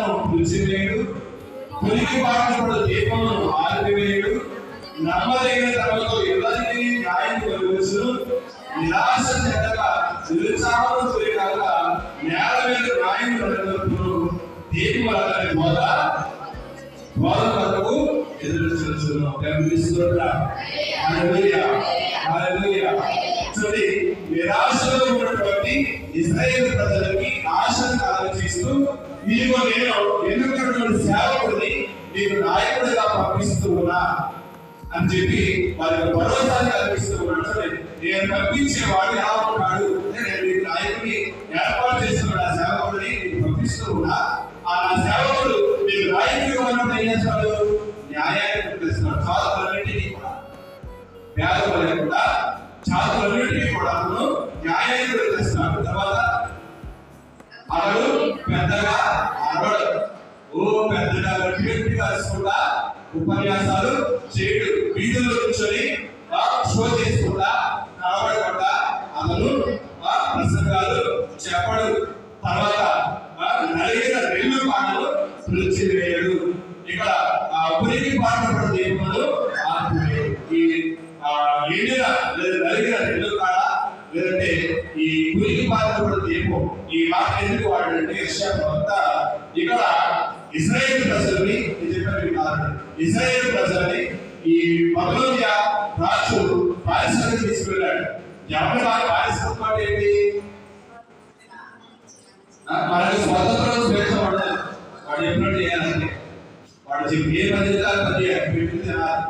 జ్ఞానము తుడిచివేయుడు, పులికి పాటలు దీపమును ఆరివేయుడు, నమ్మదగిన తమతో ఎవరికి న్యాయం కలుగుచు, నిరాశ చెందగా నిరుత్సాహము తొలిగాక నేల మీద న్యాయం కలుగును, దీపముల బోధ వరకు ఎదురు చూస్తున్నాం. నిరాశలో ఉన్నటువంటి ఇశ్రాయేలు ప్రజలకి ఆశను కలగజేస్తూ, నీకు నేను ఎన్నుకున్నటువంటి సేవకుడిని నీకు నాయకుడిగా పంపిస్తూ ఉన్నా అని చెప్పి వారికి భరోసాన్ని కల్పిస్తూ ఉన్నాడు. నేను పంపించే వాడు ఎలా ఉన్నాడు, నేను నీకు నాయకుడిని ఏర్పాటు చేస్తున్నాడు, ఆ సేవకుడిని నీకు పంపిస్తూ ఉన్నా. ఆ నా సేవకుడు నీకు నాయకుడిగా ఉన్నప్పుడు ఏం చేస్తాడు? న్యాయాన్ని పంపిస్తున్నాడు. చాతులన్నింటినీ కూడా, వ్యాధులు లేకుండా చాతులన్నింటినీ కూడా న్యాయాన్ని పంపిస్తున్నాడు. తర్వాత అతడు పెద్దగా అరవడు, పెద్దగా గట్టిగా అరుచుకుంటా ఉపన్యాసాలు చేయడు, వీధుల్లో కూర్చొని షో చేసుకుంటా కనబడకుండా అతను ప్రసంగాలు చెప్పడు. తర్వాత నలిగిన రెల్లు పాటలు తుడిచివేయడు. ఇక్కడ పులికి పాటలు దీపములు ఆరివేయడు. ఈ ఎండిన లేదా నలిగిన రెల్లు కాడ లేదంటే ఈ పులికి పాటలు దీపం, ఈ మాట ఎందుకు వాడంటే ఇక్కడ ఇశ్రాయేలు ప్రజల్ని ఇశ్రాయేలు ప్రజల్ని ఈ బబులోనియ రాజు బానిసలుగా తీసుకెళ్ళాడు. ఎవరి బానిసత్వం అంటే ఏంటి? మనకి స్వతంత్రం స్వేచ్ఛ పడలేదు. వాడు ఎప్పుడు చేయాలంటే వాడు చెప్పి ఏ పని పని పెట్టి తినాలి.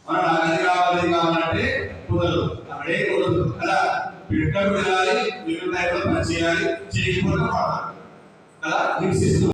మనం నాకు అది కావాలి కావాలంటే కుదరదు, అక్కడే కుదరదు కదా. పెట్టకు వెళ్ళాలి, మిగిలిన టైంలో పని చేయాలి, చేయకపోతే కదా హింసిస్తూ